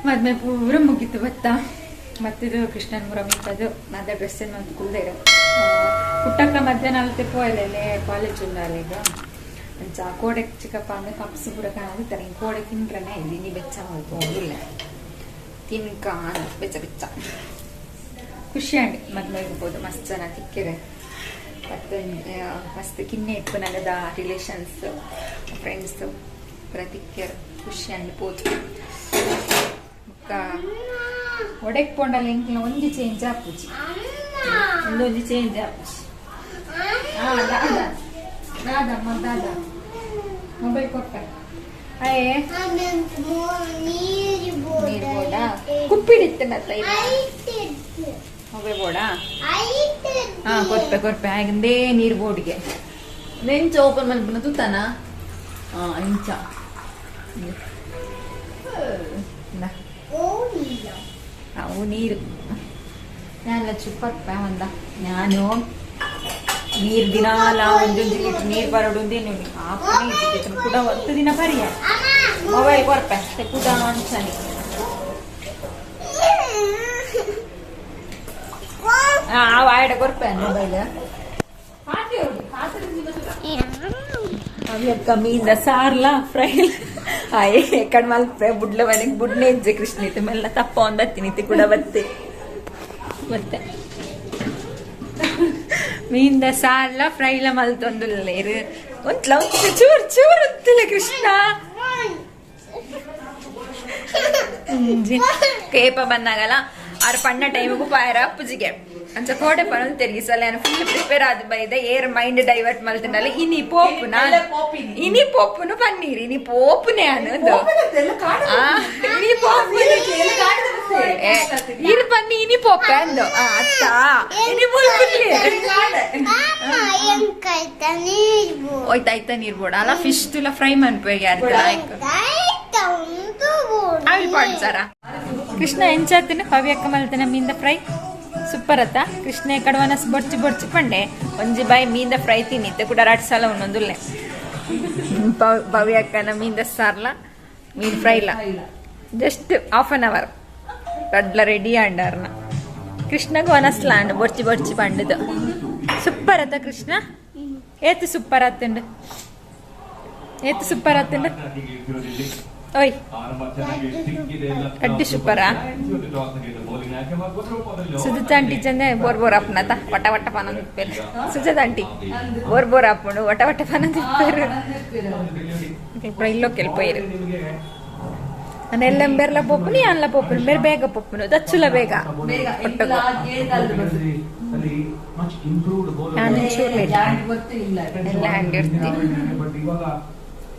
ಮದ್ಮೆ ಪೂರ ಮುಗೀತು ಭತ್ತ ಮತ್ತಿದು ಕೃಷ್ಣನ್ ಮುರ ಮಿತ್ತದು ಅದ ಡ್ರೆಸ್ ಅಂತ ಕುಲ್ದೇರು ಪುಟ್ಟಕ್ಕ ಮಧ್ಯಾಹ್ನ ಅಲ್ತೆ ಪೋಯಲೇ ಕಾಲೇಜ್ ಉಂಡಾಲೆ ಈಗ ಅಂಚ ಕೋಡೆ ಚಿಕ್ಕಪ್ಪ ಅಂದ್ರೆ ಕಪ್ಸು ಪೂರ ಕಾಣಿಸ್ತಾರೆ ಕೋಡೆ ತಿನ್ರನೆ ಇಲ್ಲಿ ಬೆಚ್ಚ ಮಾಡ್ಕೊಂಡಿಲ್ಲ ತಿನ್ಕ ಬೆಚ್ಚ ಬೆಚ್ಚ ಖುಷಿ ಅಂಡಿ ಮದ್ಮೆ ಇರ್ಬೋದು ಮಸ್ತ್ ಜನ ತಿಕ್ಕಿರೆ ಮತ್ತೆ ಮಸ್ತ್ ಕಿನ್ನೆ ಇಟ್ಟು ನನದ ರಿಲೇಷನ್ಸ್ ಫ್ರೆಂಡ್ಸ್ ಪೂರ ತಿಕ್ಕಿರು ಖುಷಿ ಅಂಡಿ ಪೋದು ಒಡೆಕ್ ಪೋಂಡಲ್ಲ ಎಂಕ್ಲ ಒಂಜಿ ಚೇಂಜ್ ಆಪುಜಿ ಒಂದೊಂಜಿ ಚೇಂಜ್ ಆಪುಜಿ ದಾದಮ್ಮ ದಾದ ಮೊಬೈಲ್ ಕೊಟ್ಟ ಅಯ್ಯೇ ನೀರು ಬೋಡಾ ಕುಪ್ಪಿಡಿತ್ತೆ ಮತ್ತೆ ಮೊಬೈಲ್ ಬೋಡಾ ಕೊರ್ಪೆ ಕೊರ್ಪೆ ಹಾಗಂದೇ ನೀರು ಬೋಡಿಗೆ ನೆಂಚ ಓಪನ್ ಮಲ್ಪನ ತೂತಾನ ಇಂಚ ಅವು ನೀರು ನಾನೆಲ್ಲ ಚುಪ್ಪತ್ತ ಒಂದ ನಾನು ನೀರು ದಿನಾಲ ಒಂದೊಂದು ಲೀಟರ್ ನೀರು ಬರೋಡೊಂದೇನು ಕೂಡ ಒಂದು ದಿನ ಬರಿಯ ಮೊಬೈಲ್ ಕೊರ್ಪೆ ಕೂಡ ಅನ್ಸನಿ ಅವ ಆಯ್ಡ ಕೊರ್ಪೆ ಮೊಬೈಲ್ ಅಕ್ಕ ಮೀಂದ ಸಾರ್ಲ ಫ್ರೈ ಆಯ್ ಎಕ್ಕಡ್ ಮಲ್ಪೆ ಬುಡ್ಲ ಮನೆಗೆ ಬುಡ್ನೆ ಇಜ್ಜೆ ಕೃಷ್ಣಿತ್ತು ಮೆಲ್ಲ ತಪ್ಪ ಒಂದ್ ಬತ್ತಿನಿತ್ತು ಕೂಡ ಬತ್ತೆ ಮತ್ತೆ ಮೀಂದ ಸಾರ್ಲ ಫ್ರೈಲ ಮಲ್ತೊಂದುಲ್ಲೇರು ಒಂತ್ಲ ಚೂರ್ ಚೂರ್ ಹೊತ್ತಿಲ್ಲ ಕೃಷ್ಣ ಕೇಪ ಬಂದಾಗಲ್ಲ ಆರು ಪಣ್ಣ ಟೈಮಿಗೂ ಪಾಯರ ಅಪ್ಪುಜಿಗೆ ಅಂಚ ಕೋಟೆ ಪರೊಂದು ತೆರಿಗಿಸಲ್ಲ ನಾನು ಫುಲ್ ಪ್ರಿಪೇರ್ ಆದ ಬೈದೆ ಏರ್ ಮೈಂಡ್ ಡೈವರ್ಟ್ ಮಲ್ತಿನಲ್ಲ ಇನಿ ಪೋಪು ನಾನು ಇನಿ ಪೋಪುನು ಪನ್ನೀರ್ ಇನಿ ಪೋಪುನೇ ಅನ್ನೋದು ಇನಿ ಪೋಪು ಇರು ಪನ್ನಿ ಇನಿ ಪೋಪೆ ಅಂದು ಅತ್ತ ಇನಿ ಮುಲ್ಪುಲ್ಲಿ ಹೋಯ್ತಾಯ್ತಾ ನೀರ್ ಬೋಡ ಅಲ್ಲ ಫಿಶ್ ತುಲ ಫ್ರೈ ಮನ್ಪೇಗೆ ಯಾರು ಆವಿಲ್ ಪಾಡ್ಸಾರ ಕೃಷ್ಣ ಎಂಚಾತಿನ ಪವ್ಯಕ್ಕ ಮಲ್ತಿನ ಮೀಂದ ಫ್ರೈ ಸೂಪರ್ ಅತ್ತ ಕೃಷ್ಣ ಕಡವನಸ್ ಬೊಡ್ಚಿ ಬೊಡ್ಚಿ ಪಂಡೆ ಒಂಜಿ ಬಾಯಿ ಮೀಂದ ಫ್ರೈ ತಿನ್ನಿತ್ತೆ ಕೂಡ 2 ಸಲ ಒಂದೊಂದುಲ್ಲೆ ಭವ್ಯಕ್ಕನ ಮೀಂದ ಸಾರ್ಲ ಮೀನ್ ಫ್ರೈಲ ಜಸ್ಟ್ ಹಾಫ್ ಅನ್ ಅವರ್ ಕಡ್ಲ ರೆಡಿ ಅಂಡಾರ್ನ ಕೃಷ್ಣಗ ಒನಸ್ಲಾಂಡ್ ಬೊಡ್ಚಿ ಬೊಡ್ಚಿ ಪಂಡದು ಸೂಪರ್ ಅತ್ತ ಕೃಷ್ಣ ಏತು ಸೂಪರ್ ಆತಂಡು ಏತು ಸೂಪರ್ ಆತಂಡು ಓಯ್ ಅಡ್ಡಿ ಸೂಪರಾ ಸುಜಾತ ಆಂಟಿ ಚಂದ ಬೋರ್ ಬೋರ್ ಅಪ್ಪನತ ವಟ ವಟ ಪಾನ ತಿಪ್ಪೇರು ಸುಜಾತ ಆಂಟಿ ಬೋರ್ ಬೋರ್ ಅಪ್ಪನು ವಟ ವಟ ಪಾನ ತಿಪ್ಪೇರು ಇಲ್ಲೋ ಕೆಲ್ಪೋಯಿರು ನಾನು ಬೆರ್ಲ ಪೊಪ್ಪುನಿ ಅಲ್ಲ ಪೊಪ್ಪುನು ಬೇರೆ ಬೇಗ ಪೊಪ್ಪುನು ದಚ್ಚುಲ ಬೇಗ ಒಟ್ಟಗು ನಾನು ಚೂರ್ಲಿ ಎಲ್ಲ ಹಂಗಿರ್ತೀನಿ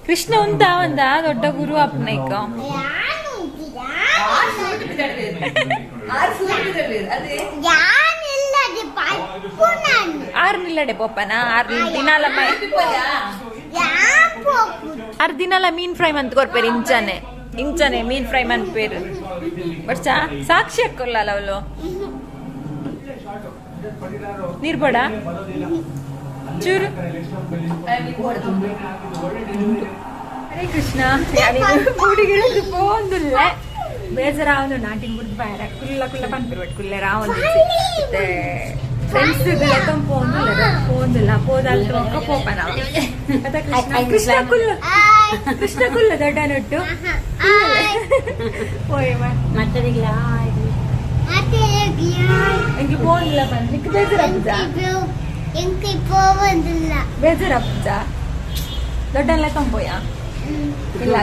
ಕೃಷ್ಣ ಉಂಟ ಒಂದ ದೊಡ್ಡ ಗುರು ಅಪ್ಪನೈಕ ಆರ್ನಿಲ್ಲಡೆ ಪೊಪ್ಪನ ದಿನಾಲ ದಿನಾಲ ಮೀನ್ ಫ್ರೈ ಮಂತ್ ಕೊರ್ಪೇರು ಇಂಚನೆ ಮೀನ್ ಫ್ರೈ ಮನ್ಪೇರು ಬರ್ಚ ಸಾಕ್ಷಿ ಹಾಕೊಲ್ಲ ಅವಳು ನೀರ್ ಬೋಡ ಚೂರು ಹರೇ ಕೃಷ್ಣ ಗುಡಿಗಿಳಿದು ಪೋಂದುಲ್ಲ ಬೇಜಾರಾವನು ನಾಟಿನ ಗುಡ್ದು ಬಾಯರ ಕುಲ್ಲ ಕುಲ್ಲ ಪನ್ಪಿರ್ಬೇಕು ಕುಲ್ಲೆ ರಾವೊಂದು ಮತ್ತೆ ಫ್ರೆಂಡ್ಸ್ ಲೆಕ್ಕಂ ಪೋಂದುಲ್ಲ ಪೋದಲ್ತು ಒಕ್ಕ ಪೋಪನ ಕೃಷ್ಣ ಕುಲ್ಲ ಕೃಷ್ಣ ಕುಲ್ಲ ದೊಡ್ಡ ನೊಟ್ಟು ಪೋಯಮ್ಮ ಮತ್ತೆ ಎಂಗೆ ಪೋಂದುಲ್ಲ ಬಂದು ಬೇಜಾರಪ್ಪ ದೊಡ್ಡ ಕಂಬೋಯ ಇಲ್ಲ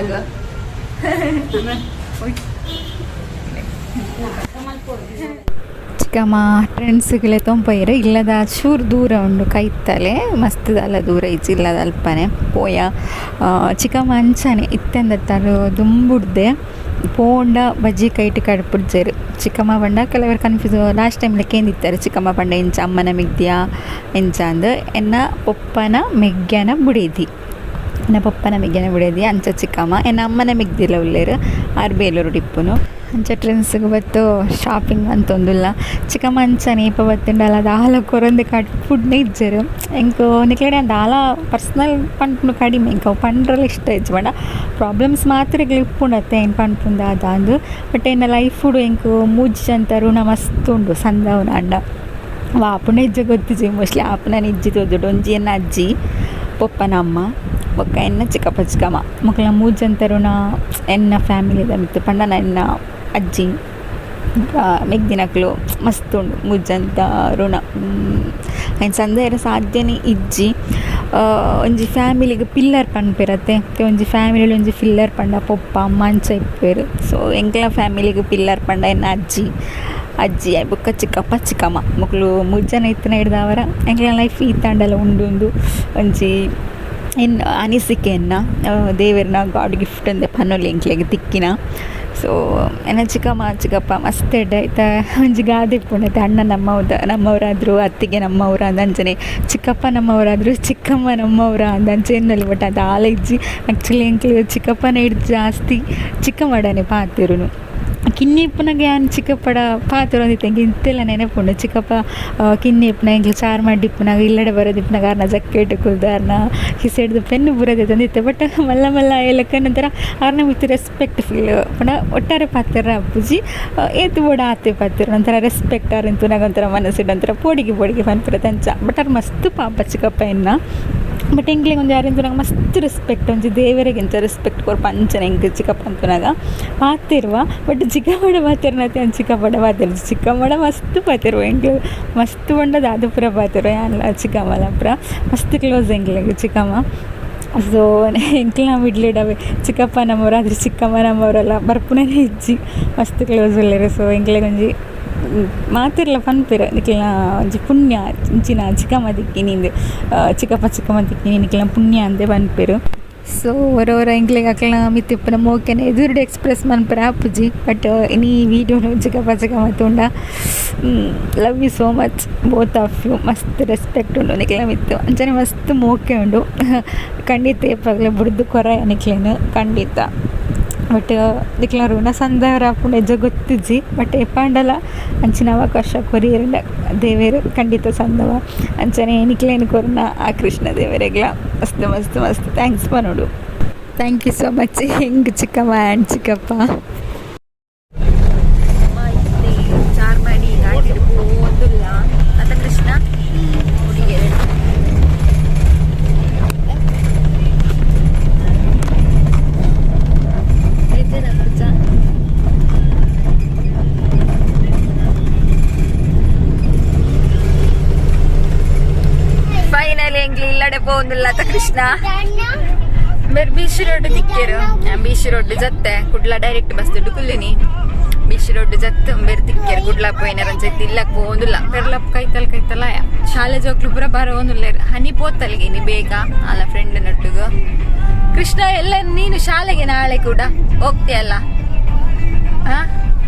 ಚಿಕ್ಕಮ್ಮ ಫ್ರೆಂಡ್ಸ್ಗಳೇ ತೊಂಪಯ್ಯರೆ ಇಲ್ಲದ ಚೂರು ದೂರ ಉಂಡು ಕೈತಲೆ ಮಸ್ತದಲ್ಲ ದೂರ ಇಜ್ಜಿ ಇಲ್ಲದ ಅಲ್ಪನೆ ಪೋಯ ಚಿಕ್ಕಮ್ಮ ಅಂಚನೆ ಇತ್ತೆಂದತ್ತಾರು ದುಂಬುಡ್ದೆ ಪೋಂಡ ಬಜ್ಜಿ ಕೈಟ್ ಕಡ್ಪುಡ್ಜೇರು ಚಿಕ್ಕಮ್ಮ ಬಂಡ ಕೆಲವರು ಕನ್ಫ್ಯೂಸ್ ಲಾಸ್ಟ್ ಟೈಮ್ ಲೆಕ್ಕೇಂದಿತ್ತಾರೆ ಚಿಕ್ಕಮ್ಮ ಬಂಡ ಇಂಚ ಅಮ್ಮನ ಮಿಗ್ದ್ಯಾ ಇಂಚ ಅಂದು ಎನ್ನ ಪೊಪ್ಪನ ಮೆಗ್ಗ್ಯನ ಬುಡಿದಿ నా పప్పన మిగ్గన ಬಿಡೋದಿ ಅಂಚ ಚಿಕ್ಕಮ್ಮ ಎನ್ನ ಅಮ್ಮನ ಮಿಗ್ದಿಲ್ಲ ಉಳ್ಳೇರು ಆರು ಬೇಲೂರು ಡಿಪ್ಪುನು ಅಂಚ ಟ್ರೆಂಡ್ಸ್ಗೆ ಬತ್ತು ಶಾಪಿಂಗ್ ಅಂತೊಂದುಲ್ಲ ಚಿಕ್ಕಮ್ಮ ಅಂಚ ನೇಪ ಬತ್ತಿಂಡಲ್ಲ ಅದು ಆಲ ಕೊರಂದು ಕಾಟಿ ಫುಡ್ನೇ ಇಜ್ಜರು ಎಂಕು ನಿಕ್ಲಡೆ ಅಂತ ಆಲ ಪರ್ಸ್ನಲ್ ಪಂಪು ಕಡಿಮೆ ಎಂಕ ಪಂಡ್ರಲ್ಲಿ ಇಷ್ಟ ಇಜ್ಜ ಬೇಡ ಪ್ರಾಬ್ಲಮ್ಸ್ ಮಾತ್ರ ಇಪ್ಪುಂಡತ್ತೆ ಏನು ಪಂಪುಂದ ಅದಂದು ಬಟ್ ಏನು ಲೈಫ್ ಫುಡ್ ಎಂಕು ಮುಜ್ಜ ಅಂತ ಋಣ ಮಸ್ತ್ ಉಂಡು ಸಂದವನ ಅಂಡ ವಾಪುನ ಇಜ್ಜ ಗೊತ್ತಿಜ್ಜಿ ಮೋಸ್ಟ್ಲಿ ಆಪನ ಇಜ್ಜಿ ತೋದುಡು ಒಂಜಿಯನ್ನ ಅಜ್ಜಿ ಪಪ್ಪನ ಅಮ್ಮ ಒಕ್ಕ ಎನ್ನ ಚಿಕ್ಕಪ್ಪ ಚಿಕ್ಕಮ್ಮ ಮಕ್ಕಳ ಮೂಜಂತರುಣ ಎನ್ನ ಫ್ಯಾಮಿಲಿದ ಮಿತ್ತು ಪಂಡನ ಎನ್ನ ಅಜ್ಜಿ ಮೆಗ್ದಿನಕ್ಲು ಮಸ್ತ್ ಉಂಡು ಮುಜ್ಜಂತ ಋಣ ಆಯ್ತು ಸಂದೇರ ಸಾಧ್ಯನೇ ಇಜ್ಜಿ ಒಂಜಿ ಫ್ಯಾಮಿಲಿಗೆ ಪಿಲ್ಲರ್ ಪನ್ಪಿರತ್ತೆ ಒಂಜಿ ಫ್ಯಾಮಿಲಿ ಒಂಜಿ ಪಿಲ್ಲರ್ ಪಂಡ ಪಪ್ಪ ಅಮ್ಮ ಅಂಚ ಇಪ್ಪೇರು ಸೊ ಎಂಕ್ಲ ಫ್ಯಾಮಿಲಿಗೆ ಪಿಲ್ಲರ್ ಪಂಡ ಎನ್ನ ಅಜ್ಜಿ ಬೊಕ್ಕ ಚಿಕ್ಕಪ್ಪ ಚಿಕ್ಕಮ್ಮ ಮಕ್ಕಳು ಮುಜ್ಜನ ಇತ್ತನ ಹಿಡ್ದವರ ಎಂಕ್ಲ ಲೈಫ್ ಈ ತಂಡಲ್ಲ ಉಂಡು ಒಂಜಿ ಇನ್ನು ಅನಿಸಿಕೆಯನ್ನು ದೇವರನ್ನ ಗಾಡ್ ಗಿಫ್ಟ್ ಅಂದೆ ಪನ್ನೊಲಿ ಎಂಕ್ಲೆಗೆ ತಿಕ್ಕಿನ ಸೊ ಎನ್ನ ಚಿಕ್ಕಪ್ಪ ಮಸ್ತ್ ಎಡ್ಡ ಆಯ್ತಾ ಒಂಜಿ ಗಾದೆ ಇಪ್ಪುಂಡೈತೆ ಅಣ್ಣ ನಮ್ಮವರಾದರು ಅತ್ತಿಗೆ ನಮ್ಮವ್ರ ಅಂದಂಚನೆ ಚಿಕ್ಕಪ್ಪ ನಮ್ಮವರಾದರು ಚಿಕ್ಕಮ್ಮ ನಮ್ಮವ್ರ ಅಂದಂಚೆನಲ್ಲಿ ಬಟ್ ಅದು ಆಲ ಇಜ್ಜಿ ಆ್ಯಕ್ಚುಲಿ ಎಂಕ್ಲೆ ಚಿಕ್ಕಪ್ಪನ ಹಿಡ್ದು ಜಾಸ್ತಿ ಚಿಕ್ಕಮ್ಮಡನೆ ಪಾತಿರುನು ಕಿನ್ನಿ ಇಪ್ಪನಾಗೆ ಏನು ಚಿಕ್ಕಪ್ಪಡ ಪಾತ್ರ ಒಂದಿತ್ತು ಹೆಂಗೆ ಇಂತೆಲ್ಲ ನೆನಪುಂಡು ಚಿಕ್ಕಪ್ಪ ಕಿನ್ನಿ ಇಪ್ಪನ ಹೆಂಗೆ ಚಾರ್ ಮಾಡಿ ಇಪ್ಪನಾಗ ಇಲ್ಲಡೆ ಬರೋದಿಪ್ಪನಾಗ ಅರ್ನ ಜಕ್ಕೆಟ್ ಕುಲ್ದಾರ್ನ ಹಿಸೆಡ್ದು ಪೆನ್ನು ಬರೋದೇ ತಂದಿತ್ತೆ ಬಟ್ ಮಲ್ಲ ಏಲಕ್ಕ ನಂತರ ಅವ್ರನ್ನ ಮಿತ್ತು ರೆಸ್ಪೆಕ್ಟ್ ಫೀಲ್ ಪುನಃ ಒಟ್ಟಾರೆ ಪಾತ್ರ ಅಪ್ಪುಜಿ ಏತು ಬೋಡ ಆತೆ ಪಾತ್ರ ನಂತರ ರೆಸ್ಪೆಕ್ಟ್ ಅವ್ರಂತೂ ನಾಗೊಂಥರ ಮನಸ್ಸಿಡು ಒಂಥರ ಪೋಡಿಗೆ ಪನ್ಪಿರ ತಂಚ ಬಟ್ ಅವ್ರು ಮಸ್ತ್ ಪಾಪ ಚಿಕ್ಕಪ್ಪ ಎನ್ನ ಬಟ್ ಎಂಕ್ಲಿಗೆ ಒಂದು ಯಾರಿಂತ ನಂಗೆ ಮಸ್ತ್ ರೆಸ್ಪೆಕ್ಟ್ ಒಂಜಿ ದೇವರಿಗಿಂತ ರೆಸ್ಪೆಕ್ಟ್ ಕೊರ್ಪ ಅಂಚನೆ ಹೆಂಗೆ ಚಿಕ್ಕಪ್ಪ ಅಂತನಾಗ ಪಾತಿರುವ ಬಟ್ ಚಿಕ್ಕಮ್ಮಡ ಪಾತಿರ್ನತೆ ಅಂತ ಚಿಕ್ಕಪ್ಪಡ ಪಾತಿರ್ ಚಿಕ್ಕಮ್ಮಡ ಮಸ್ತ್ ಪಾತಿರುವ ಎಂಕ್ಲು ಮಸ್ತ್ ಬಂಡದ ಅದು ಪುರ ಪಾತಿರುವ ಯಾನಲ್ಲ ಚಿಕ್ಕಮ್ಮಲ ಪುರ ಮಸ್ತ್ ಕ್ಲೋಸ್ ಎಂಕ್ಲಿಗೆ ಚಿಕ್ಕಮ್ಮ ಸೊ ಎಂಕ್ಲ ಮಿಡ್ಲಿಡವೆ ಚಿಕ್ಕಪ್ಪ ನಮ್ಮವ್ರು ಆದರೆ ಚಿಕ್ಕಮ್ಮ ನಮ್ಮವರೆಲ್ಲ ಬರ್ಪುನೇ ಇಜ್ಜಿ ಮಸ್ತ್ ಕ್ಲೋಸ್ ಒಳ್ಳೆರು ಸೊ ಎಂಕ್ಲಿಗೆ ಒಂಜಿ ಮಾತಿರ್ಲ ಪನ್ಪೆರ ನಿಕ್ಲಿನ ಒಂಜಿ ಪುಣ್ಯ ಇಂಚಿನ ಚಿಕ್ಕಮ್ಮ ದಿಕ್ಕಿನಿಂದು ಚಿಕ್ಕಮ್ಮ ದಿಕ್ಕಿನಿ ನಿಕ್ಲಿನ ಪುಣ್ಯ ಅಂದೆ ಪನ್ಪೆರು ಸೊ ಹೊರ ಎಂಕ್ಲಿಗೆ ಅಕ್ಲ ಮಿತ್ತಿಪ್ಪನ ಮೋಕೆನೆ ಎದುರುಡು ಎಕ್ಸ್ಪ್ರೆಸ್ ಮನ್ಪರ ಅಪ್ಪುಜಿ ಬಟ್ ಇನ್ನು ಈ ವಿಡಿಯೋನು ಚಿಕ್ಕಮ್ಮ ತುಂಡ love you so much both of you ಮಸ್ತ್ ರೆಸ್ಪೆಕ್ಟ್ ಉಂಡು ನಿಕ್ಲ ಮಿತ್ತು ಅಂಚನೆ ಮಸ್ತ್ ಮೋಕೆ ಉಂಡು ಖಂಡಿತ ಏಪಾಗಲೇ ಬುಡ್ದು ಕೊರ ನಿಕ್ಲೇನು ಖಂಡಿತ ಬಟ್ ನಿಕ್ಲ ಋಣ ಸಂದವರ ಪುಣ ಎಜ್ಜ ಗೊತ್ತಿಜ್ಜಿ ಬಟ್ ಎಪ್ಪಾಂಡಲ ಅಂಚಿನ ಅವಕಾಶ ಕೊರಿಯರಿಂದ ದೇವೇರು ಖಂಡಿತ ಸಂದವ ಅಂಚನೆ ನಿಕ್ಲೇನು ಕೊರನ ಆ ಕೃಷ್ಣ ದೇವರಿಗ್ಲ ಮಸ್ತ್ ಥ್ಯಾಂಕ್ಸ್ ನೋಡು ಥ್ಯಾಂಕ್ ಯು ಸೋ ಮಚ್ ಹೆಂಗೆ ಚಿಕ್ಕಮ್ಮ ಆ್ಯಂಡ್ ಚಿಕ್ಕಪ್ಪ ಚಾರ್ಮಾಡಿ ಗಾಡಿ ಓದಿಲ್ಲ ಅಂತ ಕೃಷ್ಣ ಹುಡುಗಿಯರು ಫೈನಲಿ ಎಂಗ್ಲಿ ಇಲ್ಲಡೆ ಪೋಂದಿಲ್ಲ ಕೃಷ್ಣ ಬೇರೆ ಬೀಚ್ ರೋಡ್ ತಿಕ್ಕೇರು ಬೀಚ್ ರೋಡ್ ಜತ್ತೆ ಕುಡ್ಲ ಡೈರೆಕ್ಟ್ ಬಸ್ ದುಡ್ಡು ಕುಲ್ಲಿನಿ ಬೀಚ್ ರೋಡ್ ಜತ್ತು ಬೇರೆ ತಿಕ್ಕೇರು ಕುಡ್ಲ ಪೋಯಿನಾರ ಜೊತೆ ಇಲ್ಲಕ್ಕೆ ಪೋಂದಿಲ್ಲ ಪೆರ್ಲಪ್ ಕೈತಲ್ಲ ಶಾಲೆ ಜೋಕ್ಲು ಪುರ ಬರೋಂದಿಲ್ಲ ಹನಿ ಪೋತಲ್ಗೆ ನೀ ಬೇಗ ಅಲ್ಲ ಫ್ರೆಂಡ್ ನೊಟ್ಟಿಗೂ ಕೃಷ್ಣ ಎಲ್ಲ ನೀನು ಶಾಲೆಗೆ ನಾಳೆ ಕೂಡ ಹೋಗ್ತೀಯಲ್ಲ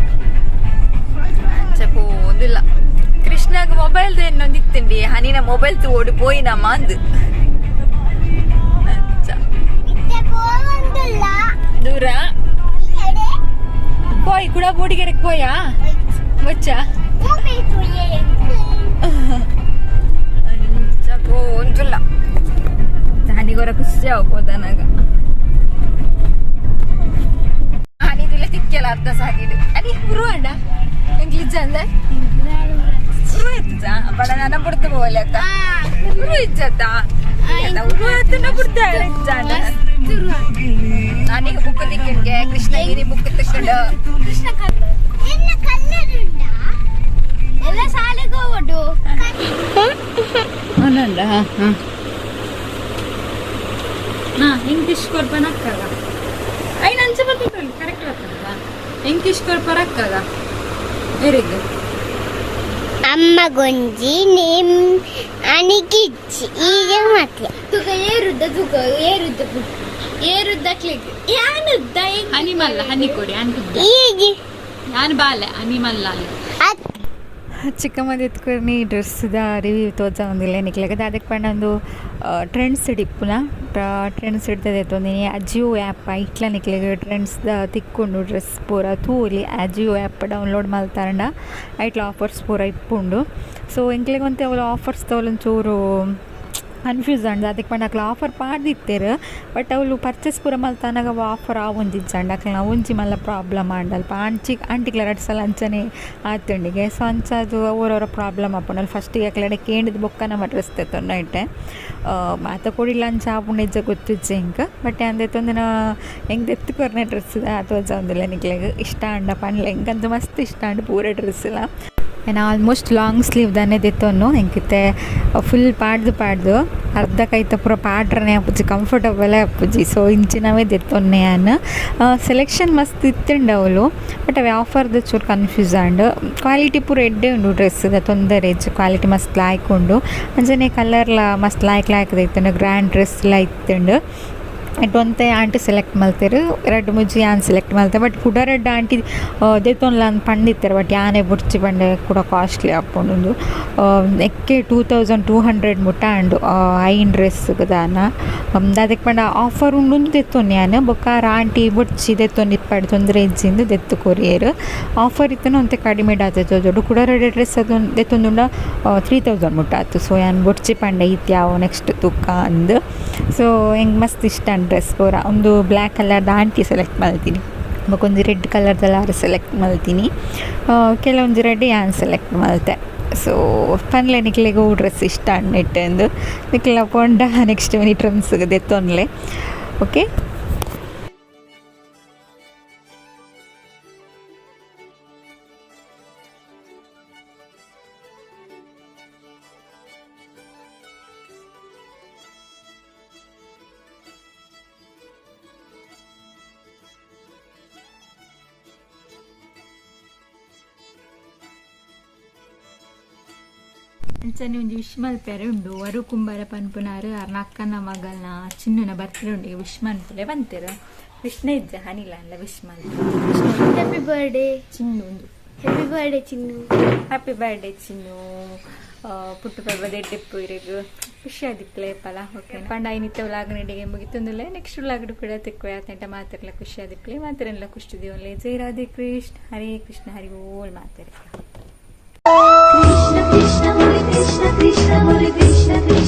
ಪೋಂದಿಲ್ಲ ಕೃಷ್ಣಾಗ ಮೊಬೈಲ್ ಇನ್ನೊಂದು ಇತ್ತಂಡಿ ಹನಿನ ಮೊಬೈಲ್ ಓಡಿ ಪೋಯಿನಮ್ಮ ಅಂದು ದೂರ ಪೋಯ್ ಕೂಡ ಬೂಡಿಗೆರೆಗೆ ಪೋಯಾ ಬಚ್ಚ ಪೋಂದಿಲ್ಲ ಹನಿಗೊರ ಖುಷಿ ಹೋಗೋದನಾಗ ಹನಿದಿಲ್ಲ ತಿಕ್ಕೆಲ್ಲ ಅರ್ಧ ಸಾಕಿಡು ಅಡಿ ಉರುವಾಂಡ ಎಂಗ್ಲಿಜ್ ಅಂದ ಉರು ಎತ್ತ ಬಡ ನನ್ನ ಬಿಡ್ತು ಬೋಲೆ ಅತ್ತ ಉರು ಇಜ್ಜತ್ತ ಉರು ಎತ್ತನ ಬಿಡ್ತಾಳೆ ನಾನೀಗ ಬುಕ್ ತಿಕ್ಕಿನ್ಗೆ ಕೃಷ್ಣಗಿರಿ ಬುಕ್ ತಕೊಂಡು ಎಲ್ಲ ಶಾಲೆಗೆ ಹೋಗೋದು ಅವನಂದ ಇಂಗ್ಲಿಷ್ ಕೊರ್ಪನ ಅಕ್ಕಾಗ ಐದು ಅಂಚ ಬರ್ತಿತ್ತು ಕರೆಕ್ಟ್ ಬರ್ತದ ಇಂಗ್ಲಿಷ್ ಕೊರ್ಪರ ಅಕ್ಕಾಗ ಏರಿದ್ದು ಅಮ್ಮ ಗೊಂಜಿ ನೇಮ್ ಅನಿಗಿಚ್ಚಿ ಈಗ ಮತ್ತೆ ತುಗ ಏರುದ್ದ ಕ್ಲಿಕ್ ಯಾನುದ್ದ ಹನಿ ಮಲ್ಲ ಹನಿ ಕೊಡಿ ಅನ್ಕುದ್ದ ಈಗ ನಾನು ಬಾಲೆ ಹನಿ ಮಲ್ಲ ಚಿಕ್ಕಮ್ಮದ ಎತ್ಕೊರ್ನಿ ಡ್ರೆಸ್ದ ರಿವ್ಯೂ ತೋರ್ಸೊಂದಿಲ್ಲ ನಿಕ್ಲಾಗದ ಅದಕ್ಕೆ ಪಂಡೊಂದು ಟ್ರೆಂಡ್ಸ್ ಇಡಿಪ್ಪುನ ಟ್ರೆಂಡ್ಸ್ ಇಡ್ತದೆ ತೊಂದಿನಿ ಅಜಿಯೋ ಆ್ಯಪ್ ಇಟ್ಲ ನಿಕ್ಲಿಗೆ ಟ್ರೆಂಡ್ಸ್ದ ತಿಕ್ಕೊಂಡು ಡ್ರೆಸ್ ಪೂರ ತೂಲಿ ಅಜಿಯೋ ಆ್ಯಪ್ ಡೌನ್ಲೋಡ್ ಮಲ್ತಾಂಡ ಐಟ್ಲ ಆಫರ್ಸ್ ಪೂರ ಇಪ್ಪುಂಡು ಸೊ ಎಂಕ್ಲೆಗೆ ಒಂತೆ ಅವಳು ಆಫರ್ಸ್ ತವಲೊಂಚೂರು ಕನ್ಫ್ಯೂಸ್ ಅಂಡ್ ಅದಕ್ಕೆ ಪಂಡ ಅಕ್ಲ ಆಫರ್ ಪಾಡ್ದಿತ್ತೇರು ಬಟ್ ಅವಳು ಪರ್ಚೇಸ್ ಪೂರ ಮಲ್ತಾನಾಗ ಆಫರ್ ಒಂಜಿಜ್ಜಂಡ್ ಅಕ್ಲ ನಾವು ಒಂಜಿ ಮಲ್ಲ ಪ್ರಾಬ್ಲಮ್ ಆಂಡಲ್ಪ ಆಂಟಿಕ್ಲ 2 ಸಲ ಅಂಚನೆ ಆತುಂಡಿಗೆ ಸೊ ಅಂಚದು ಅವರವರ ಪ್ರಾಬ್ಲಮ್ ಆಪುಂಡು ಫಸ್ಟಿಗೆ ಅಕ್ಲಡೆ ಕೇಂಡಿದ ಬೊಕ್ಕ ನಮ್ಮ ಡ್ರೆಸ್ ತೆತ್ತೊಂಡು ಇಟ್ಟೆ ಮಾತ ಕೊಡಿಲ್ಲ ಅಂಚ ಆಪುಂಡು ಹೆಜ್ಜೆ ಗೊತ್ತಿಜ್ಜೆ ಇಂಕ ಬಟ್ ಅಂದೆ ತೊಂದಿನ ಹೆಂಗೆ ತೆತ್ತುಕೊರ್ನೆ ಡ್ರೆಸ್ ತೋಜೊಂದಿಲ್ಲ ನಿಕ್ಲೆಗೆ ಇಷ್ಟ ಅಂಡ ಪಂಡ್ಲೆ ಹೆಂಗಂತೂ ಮಸ್ತ್ ಇಷ್ಟ ಅಂಡ್ ಪೂರ ಡ್ರೆಸ್ ಇಲ್ಲ ನಾನು ಆಲ್ಮೋಸ್ಟ್ ಲಾಂಗ್ ಸ್ಲೀವ್ದಾನೆ ತೆತ್ತೊನ್ನು ಹೆಂಗಿತ್ತೆ ಫುಲ್ ಪಾಡ್ದು ಅರ್ಧ ಕೈತ ಪೂರ ಪಾಡ್ರನೆ ಅಪ್ಪುಜಿ ಕಂಫರ್ಟಬಲೇ ಅಪ್ಪುಜಿ ಸೊ ಇಂಚಿನವೇ ತೆತ್ತೊನ್ನೆ ನಾನು ಸೆಲೆಕ್ಷನ್ ಮಸ್ತ್ ಇತ್ತುಂಡು ಅವಳು ಬಟ್ ಅವು ಆಫರ್ದು ಚೂರು ಕನ್ಫ್ಯೂಸ್ ಆಂಡ್ ಕ್ವಾಲಿಟಿ ಪೂರ ಎಡ್ಡೆ ಉಂಡು ಡ್ರೆಸ್ದ ತೊಂದರೆ ಹೆಚ್ಚು ಕ್ವಾಲಿಟಿ ಮಸ್ತ್ ಲಾಯ್ಕೊಂಡು ಅಂಜನೆ ಕಲರ್ಲ ಮಸ್ತ್ ಲಾಯ್ಕ್ ಇತ್ತುಂಡು ಗ್ರ್ಯಾಂಡ್ ಡ್ರೆಸ್ಲ ಇತ್ತುಂಡು ಎಟ್ ಒಂತೆ ಆಂಟಿ ಸೆಲೆಕ್ಟ್ ಮಲ್ತೇರು 2 ಮುಜ್ಜಿ ಯಾನ್ ಸೆಲೆಕ್ಟ್ ಮಲ್ತೆ ಬಟ್ ಕುಡ 2 ಆಂಟಿ ದೆತ್ತೊನ್ಲ ಅಂದ್ ಪಂಡಿತ್ತೇರು ಬಟ್ ಯಾನೇ ಬುಡ್ಚಿ ಪಂಡೆ ಕೂಡ ಕಾಸ್ಟ್ಲಿ ಆಪೊಂಡು ಎಕ್ಕೆ 2200 ಮುಟ್ಟ ಅಂಡು ಐನ್ ಡ್ರೆಸ್ ದಾನ ಅದಕ್ಕೆ ಪಂಡ ಆಫರ್ ಉಂಡು ದೆತ್ತೊನ್ನೆ ಯಾನು ಬೊಕ್ಕಾರ ಆಂಟಿ ಬುಡ್ಚಿ ದೆತ್ತೊಂದು ಇಪ್ಪಡು ತೊಂದರೆ ಇಜ್ಜಿಂದು ದೆತ್ತು ಕೊರಿಯರು ಆಫರ್ ಇತ್ತನು ಒಂತೆ ಕಡಿಮೆ ಆತೈತೆ ದೊಡ್ಡ ಕೂಡ 2 ಡ್ರೆಸ್ ಅದು ದೆತ್ತೊಂದುಂಡ 3000 ಮುಟ್ಟ ಆಯ್ತು ಸೊ ಯಾನ್ ಬುಡ್ಚಿ ಪಂಡೆ ಇತ್ಯಾವ ನೆಕ್ಸ್ಟ್ ತುಕ್ಕ ಅಂದು ಸೊ ಹೆಂಗೆ ಮಸ್ತ್ ಇಷ್ಟ ಡ್ರೆಸ್ ಪೂರ ಒಂದು ಬ್ಲ್ಯಾಕ್ ಕಲರ್ದ ಆಂಟಿ ಸೆಲೆಕ್ಟ್ ಮಾಡ್ತೀನಿ ಮಕ್ಕೊಂದು ರೆಡ್ ಕಲರ್ದೆಲ್ಲ ಸೆಲೆಕ್ಟ್ ಮಾಡ್ತೀನಿ ಕೆಲವೊಂದು ರೆಡ್ ಯಾನ್ ಸೆಲೆಕ್ಟ್ ಮಾಡ್ತೆ ಸೊ ಪನ್ಲೆ ನಿಕ್ಲೆಗೂ ಡ್ರೆಸ್ ಇಷ್ಟ ಅಂದು ನಿಕ್ಲ ಪೊಂಡ ನೆಕ್ಸ್ಟ್ ಮಿನಿ ಟ್ರೆಂಡ್ಸ್ ದೆತ್ತೊನ್ಲೆ ಓಕೆ ಅಂಚನೆ ಒಂಜಿ ವಿಶ್ ಮಲ್ಪೆರೆ ಉಂಡು ವರು ಕುಂಬಾರ ಪನ್ಪುನಾರು ಅರ್ನ ಅಕ್ಕನ ಮಗಲ್ನ ಚಿನ್ನುನ ಬರ್ತ್ಡೇ ಉಂಡಿಗೆ ವಿಶ್ ಮನ್ಪುಲೆ ಬಂತೇರು ಕೃಷ್ಣ ಇಜ್ಜ ಹನಿಲ ಅಲ್ಲ ವಿಶ್ ಮಲ್ಪೆ ಹ್ಯಾಪಿ ಬರ್ಡೇ ಚಿನ್ನು ಒಂದು ಹ್ಯಾಪಿ ಬರ್ಡೇ ಚಿನ್ನು ಹ್ಯಾಪಿ ಬರ್ಡೇ ಚಿನ್ನು ಪುಟ್ಟು ಪರ್ಬದ ಎಡ್ಡೆಪ್ಪು ಇರೆಗು ಖುಷಿ ಆದಿಪ್ಪಲೆ ಪಲ ಓಕೆ ಪಂಡ ಐನಿತ್ತ ಉಲಾಗನಡಿಗೆ ಮುಗಿತೊಂದುಲೆ ನೆಕ್ಸ್ಟ್ ಉಲಾಗಡು ಕೂಡ ತಿಕ್ಕುವೆ ಆತಂಟ ಮಾತಾಡಲ ಖುಷಿ ಆದಿಪ್ಪಲೆ ಮಾತಾಡಲ್ಲ ಖುಷಿ ದಿವನ್ಲೆ ಜೈ ರಾಧೆ ಕೃಷ್ಣ ಹರಿ ಓಲ್ ಮಾತಾಡಿ Krishna Krishna Hare Krishna Krishna Hare Krishna Krishna